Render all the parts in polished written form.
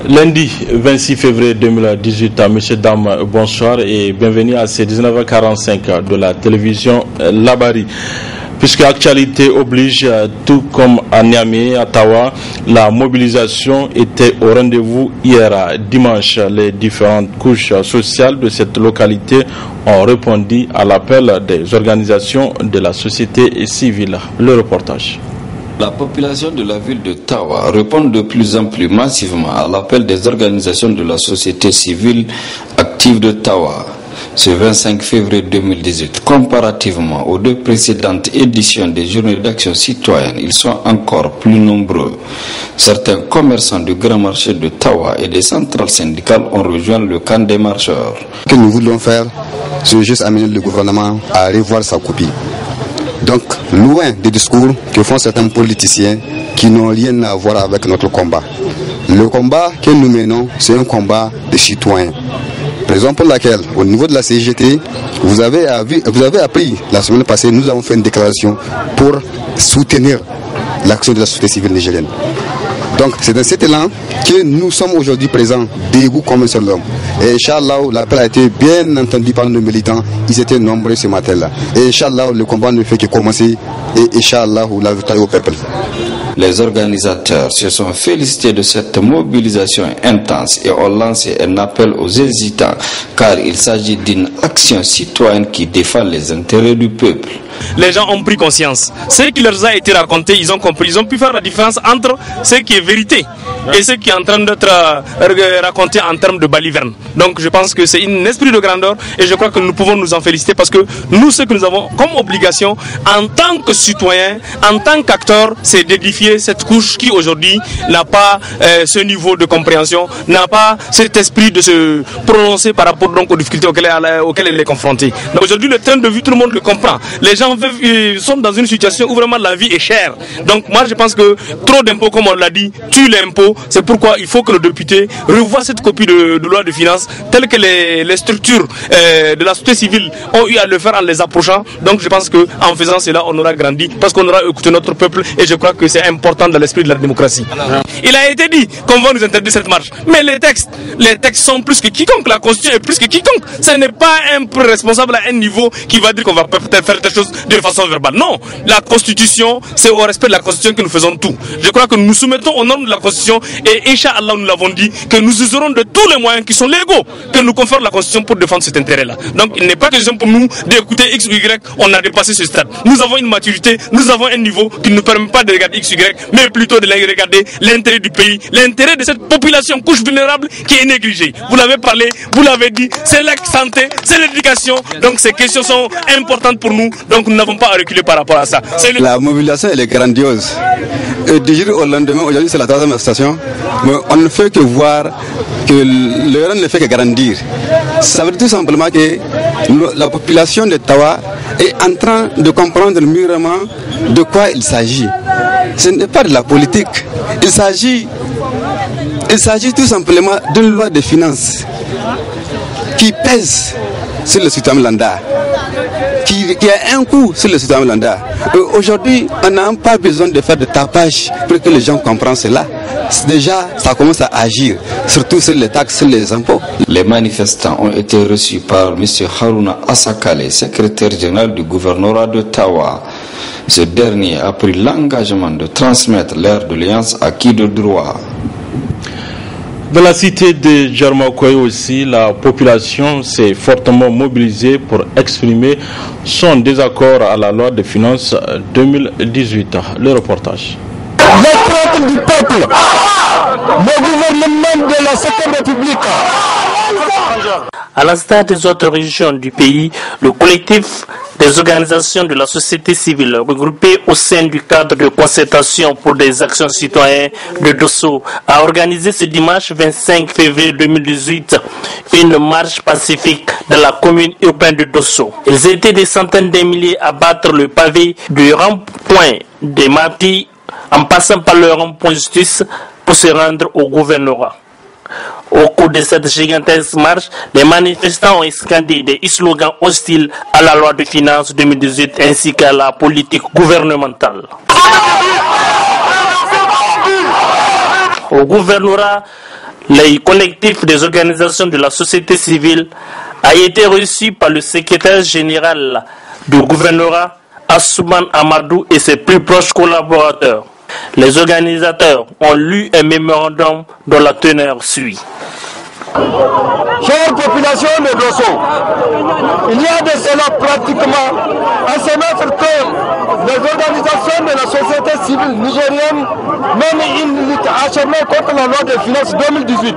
Lundi 26 février 2018, messieurs, dames, bonsoir et bienvenue à ces 19h45 de la télévision Labari. Puisque l'actualité oblige, tout comme à Niamey, à Tawa, la mobilisation était au rendez-vous hier dimanche. Les différentes couches sociales de cette localité ont répondu à l'appel des organisations de la société civile. Le reportage. La population de la ville de Tawa répond de plus en plus massivement à l'appel des organisations de la société civile active de Tawa. Ce 25 février 2018, comparativement aux deux précédentes éditions des journées d'action citoyenne, ils sont encore plus nombreux. Certains commerçants du grand marché de Tawa et des centrales syndicales ont rejoint le camp des marcheurs. Ce que nous voulons faire, c'est juste amener le gouvernement à revoir sa copie. Donc, loin des discours que font certains politiciens qui n'ont rien à voir avec notre combat. Le combat que nous menons, c'est un combat des citoyens. Raison pour laquelle, au niveau de la CGT, vous avez appris la semaine passée, nous avons fait une déclaration pour soutenir l'action de la société civile nigérienne. Donc, c'est dans cet élan que nous sommes aujourd'hui présents, debout comme un seul homme. Et Inch'Allah, l'appel a été bien entendu par nos militants. Ils étaient nombreux ce matin-là. Et Inch'Allah, le combat ne fait que commencer. Et Inch'Allah, la victoire au peuple. Les organisateurs se sont félicités de cette mobilisation intense et ont lancé un appel aux hésitants, car il s'agit d'une action citoyenne qui défend les intérêts du peuple. Les gens ont pris conscience. Ce qui leur a été raconté, ils ont compris. Ils ont pu faire la différence entre ce qui est vérité et ce qui est en train d'être raconté en termes de baliverne. Donc je pense que c'est un esprit de grandeur et je crois que nous pouvons nous en féliciter parce que nous, ce que nous avons comme obligation en tant que citoyens, en tant qu'acteurs, c'est d'édifier cette couche qui aujourd'hui n'a pas ce niveau de compréhension, n'a pas cet esprit de se prononcer par rapport donc aux difficultés auxquelles elle est confrontée. Donc aujourd'hui, le train de vie, tout le monde le comprend. Les gens sont dans une situation où vraiment la vie est chère. Donc moi je pense que trop d'impôts, comme on l'a dit, tue l'impôt. C'est pourquoi il faut que le député revoie cette copie de loi de finances telle que les structures de la société civile ont eu à le faire en les approchant. Donc je pense qu'en faisant cela, on aura grandi parce qu'on aura écouté notre peuple et je crois que c'est important dans l'esprit de la démocratie. Il a été dit qu'on va nous interdire cette marche. Mais les textes sont plus que quiconque. La Constitution est plus que quiconque. Ce n'est pas un responsable à un niveau qui va dire qu'on va peut-être faire quelque chose de façon verbale. Non, la Constitution, c'est au respect de la Constitution que nous faisons tout. Je crois que nous nous soumettons aux normes de la Constitution et Inch'Allah, nous l'avons dit, que nous userons de tous les moyens qui sont légaux que nous confère la Constitution pour défendre cet intérêt-là. Donc il n'est pas question pour nous d'écouter X ou Y, on a dépassé ce stade. Nous avons une maturité, nous avons un niveau qui ne nous permet pas de regarder X ou Y, mais plutôt de regarder l'intérêt du pays, l'intérêt de cette population couche vulnérable qui est négligée. Vous l'avez parlé, vous l'avez dit, c'est la santé, c'est l'éducation, donc ces questions sont importantes pour nous, donc nous n'avons pas à reculer par rapport à ça. La mobilisation, elle est grandiose. Et du jour au lendemain, aujourd'hui c'est la 3e station, mais on ne fait que voir que le rang ne fait que grandir. Ça veut dire tout simplement que la population de Tawa est en train de comprendre mûrement de quoi il s'agit. Ce n'est pas de la politique. Il s'agit tout simplement d'une loi de finances qui pèse sur le citoyen lambda, qui a un coût sur le citoyen lambda. Aujourd'hui, on n'a pas besoin de faire de tapage pour que les gens comprennent cela. Déjà, ça commence à agir, surtout sur les taxes, sur les impôts. Les manifestants ont été reçus par M. Haruna Asakale, secrétaire général du gouvernorat de Tawa. Ce dernier a pris l'engagement de transmettre leur doléance à qui de droit. Dans la cité de Djarmakoye aussi, la population s'est fortement mobilisée pour exprimer son désaccord à la loi de finances 2018. Le reportage. Le peuple du peuple, le gouvernement de la 7e République. À l'instar des autres régions du pays, le collectif des organisations de la société civile regroupées au sein du cadre de concertation pour des actions citoyennes de Dosso a organisé ce dimanche 25 février 2018 une marche pacifique dans la commune urbaine de Dosso. Ils étaient des centaines de milliers à battre le pavé du rond-point des Martis en passant par le rond-point justice pour se rendre au gouvernorat. Au cours de cette gigantesque marche, les manifestants ont scandé des slogans hostiles à la loi de finances 2018 ainsi qu'à la politique gouvernementale. Au gouvernorat, les collectifs des organisations de la société civile a été reçu par le secrétaire général du gouvernorat, Assouman Amadou, et ses plus proches collaborateurs. Les organisateurs ont lu un mémorandum dont la teneur suit. Chère population de Dosso, il y a de cela pratiquement un semestre que les organisations de la société civile nigérienne mènent une lutte acharnée contre la loi des finances 2018.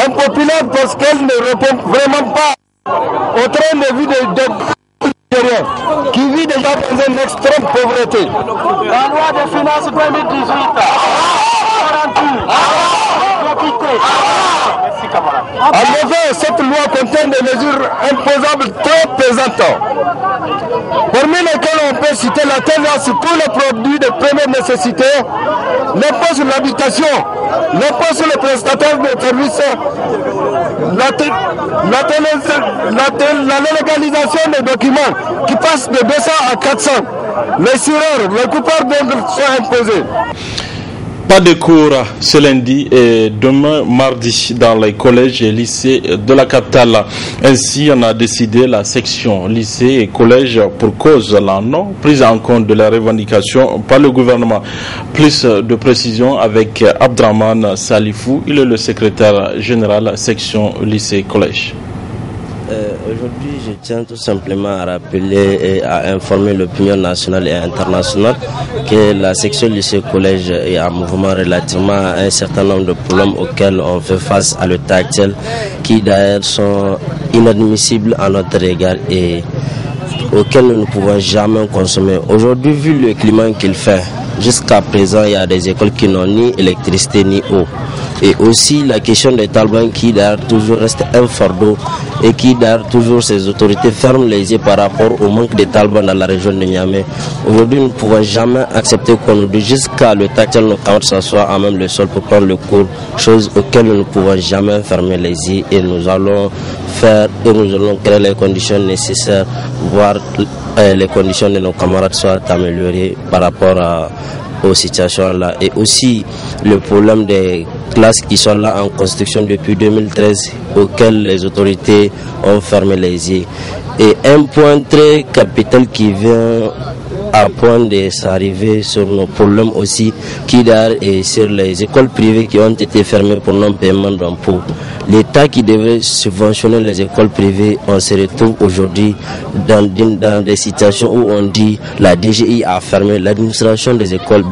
Impopulaire parce qu'elle ne répond vraiment pas au train de vie des Nigériens qui vit déjà dans une extrême pauvreté. La loi des finances 2018 En effet, cette loi contient des mesures imposables trop pesantes, parmi lesquelles on peut citer la TVA sur tous les produits de première nécessité, l'impôt sur l'habitation, l'impôt sur les prestataires de services, la légalisation des documents qui passent de 200 à 400, les sureurs, les coupables d'œuvres sont imposés. Pas de cours ce lundi et demain mardi dans les collèges et lycées de la capitale. Ainsi, on a décidé la section lycée et collège pour cause la non prise en compte de la revendication par le gouvernement. Plus de précision avec Abdraman Salifou, il est le secrétaire général section lycée et collège. Aujourd'hui, je tiens tout simplement à rappeler et à informer l'opinion nationale et internationale que la section lycée-collège est en mouvement relativement à un certain nombre de problèmes auxquels on fait face à l'état actuel, qui d'ailleurs sont inadmissibles à notre égard et auxquels nous ne pouvons jamais consommer. Aujourd'hui, vu le climat qu'il fait, jusqu'à présent, il y a des écoles qui n'ont ni électricité ni eau. Et aussi la question des talibans qui d'ailleurs toujours reste un fardeau et qui d'ailleurs toujours ces autorités ferment les yeux par rapport au manque de talibans dans la région de Niamey. Aujourd'hui, nous ne pouvons jamais accepter qu'on nous dise jusqu'à le tactile nos camarades s'assoient à même le sol pour prendre le cours, chose auxquelles nous ne pouvons jamais fermer les yeux et nous allons créer les conditions nécessaires, voire les conditions de nos camarades soient améliorées par rapport aux situations là. Et aussi le problème des classes qui sont là en construction depuis 2013 auxquelles les autorités ont fermé les yeux. Et un point très capital qui vient à point de s'arriver sur nos problèmes aussi, qui d'ailleurs est sur les écoles privées qui ont été fermées pour non-paiement d'impôts. L'État qui devait subventionner les écoles privées, on se retrouve aujourd'hui dans des situations où on dit la DGI a fermé l'administration des écoles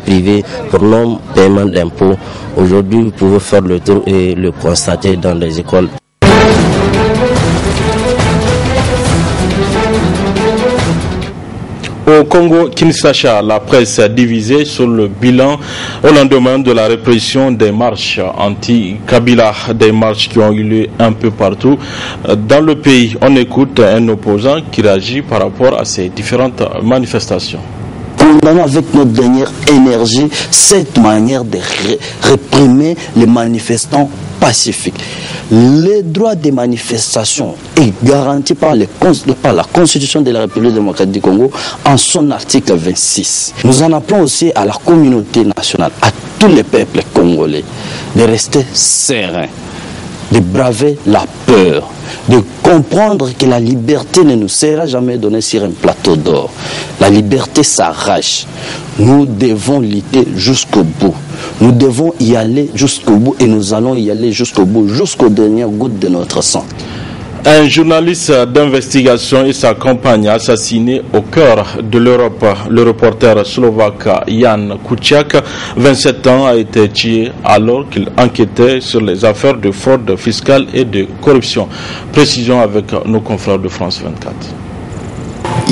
privées pour non-paiement d'impôts. Aujourd'hui, vous pouvez faire le tour et le constater dans les écoles. Au Congo-Kinshasa, la presse est divisée sur le bilan au lendemain de la répression des marches anti-Kabila, des marches qui ont eu lieu un peu partout dans le pays. On écoute un opposant qui réagit par rapport à ces différentes manifestations. Condamnons avec notre dernière énergie cette manière de réprimer les manifestants pacifiques. Le droit des manifestations est garanti par la Constitution de la République démocratique du Congo en son article 26. Nous en appelons aussi à la communauté nationale, à tous les peuples congolais, de rester sereins, de braver la peur, de comprendre que la liberté ne nous sera jamais donnée sur un plateau d'or. La liberté s'arrache. Nous devons lutter jusqu'au bout. Nous devons y aller jusqu'au bout et nous allons y aller jusqu'au bout, jusqu'aux dernières gouttes de notre sang. Un journaliste d'investigation et sa compagne assassinés au cœur de l'Europe. Le reporter slovaque Jan Kuciak, 27 ans, a été tué alors qu'il enquêtait sur les affaires de fraude fiscale et de corruption. Précision avec nos confrères de France 24.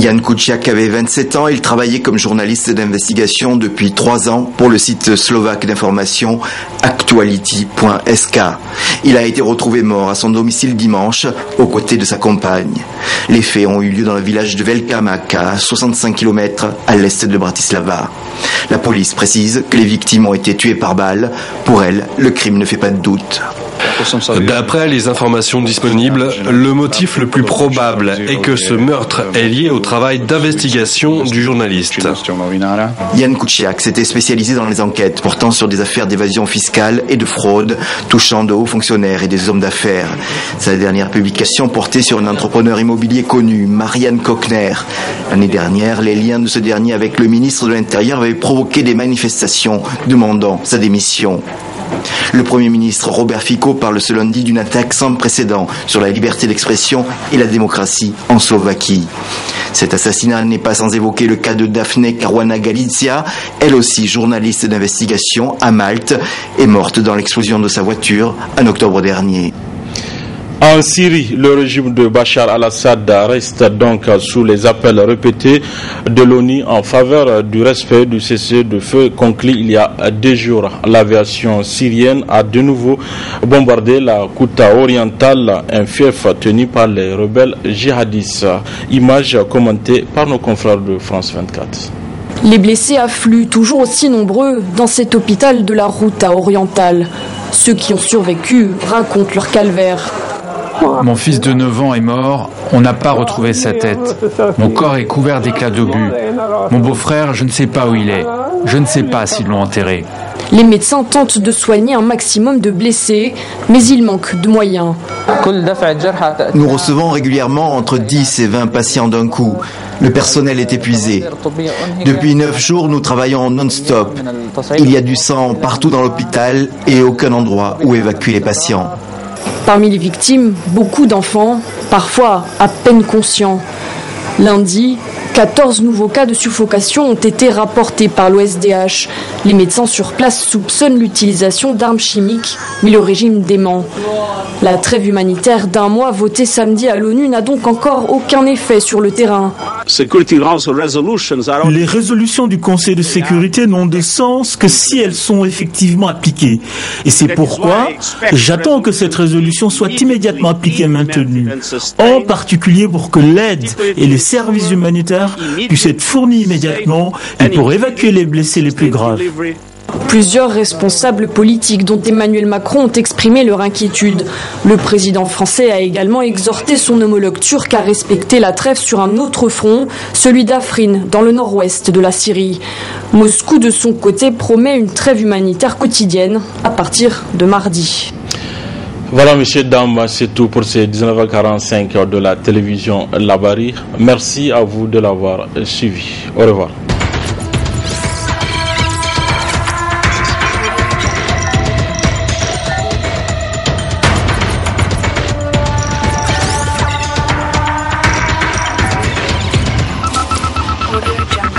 Jan Kuciak avait 27 ans, il travaillait comme journaliste d'investigation depuis 3 ans pour le site slovaque d'information Actuality.sk. Il a été retrouvé mort à son domicile dimanche, aux côtés de sa compagne. Les faits ont eu lieu dans le village de Velka Maka, à 65 km à l'est de Bratislava. La police précise que les victimes ont été tuées par balle. Pour elle, le crime ne fait pas de doute. D'après les informations disponibles, le motif le plus probable est que ce meurtre est lié au travail d'investigation du journaliste. Yann Kuciak s'était spécialisé dans les enquêtes portant sur des affaires d'évasion fiscale et de fraude touchant de hauts fonctionnaires et des hommes d'affaires. Sa dernière publication portait sur un entrepreneur immobilier connu, Marianne Kochner. L'année dernière, les liens de ce dernier avec le ministre de l'Intérieur avaient provoqué des manifestations demandant sa démission. Le Premier ministre Robert Fico parle ce lundi d'une attaque sans précédent sur la liberté d'expression et la démocratie en Slovaquie. Cet assassinat n'est pas sans évoquer le cas de Daphne Caruana Galizia, elle aussi journaliste d'investigation à Malte, est morte dans l'explosion de sa voiture en octobre dernier. En Syrie, le régime de Bachar al-Assad reste donc sous les appels répétés de l'ONU en faveur du respect du cessez-le-feu conclu il y a 2 jours. L'aviation syrienne a de nouveau bombardé la Ghouta orientale, un fief tenu par les rebelles djihadistes. Image commentée par nos confrères de France 24. Les blessés affluent toujours aussi nombreux dans cet hôpital de la Ghouta orientale. Ceux qui ont survécu racontent leur calvaire. Mon fils de 9 ans est mort, on n'a pas retrouvé sa tête. Mon corps est couvert d'éclats d'obus. Mon beau-frère, je ne sais pas où il est. Je ne sais pas s'ils l'ont enterré. Les médecins tentent de soigner un maximum de blessés, mais il manque de moyens. Nous recevons régulièrement entre 10 et 20 patients d'un coup. Le personnel est épuisé. Depuis 9 jours, nous travaillons non-stop. Il y a du sang partout dans l'hôpital et aucun endroit où évacuer les patients. Parmi les victimes, beaucoup d'enfants, parfois à peine conscients. Lundi, 14 nouveaux cas de suffocation ont été rapportés par l'OSDH. Les médecins sur place soupçonnent l'utilisation d'armes chimiques, mais le régime dément. La trêve humanitaire d'1 mois votée samedi à l'ONU n'a donc encore aucun effet sur le terrain. Les résolutions du Conseil de sécurité n'ont de sens que si elles sont effectivement appliquées. Et c'est pourquoi j'attends que cette résolution soit immédiatement appliquée et maintenue. En particulier pour que l'aide et les services humanitaires puissent être fournis immédiatement et pour évacuer les blessés les plus graves. Plusieurs responsables politiques, dont Emmanuel Macron, ont exprimé leur inquiétude. Le président français a également exhorté son homologue turc à respecter la trêve sur un autre front, celui d'Afrin, dans le nord-ouest de la Syrie. Moscou, de son côté, promet une trêve humanitaire quotidienne à partir de mardi. Voilà, messieurs, dames, c'est tout pour ces 19h45 de la télévision Labari. Merci à vous de l'avoir suivi. Au revoir. Audio Jungle.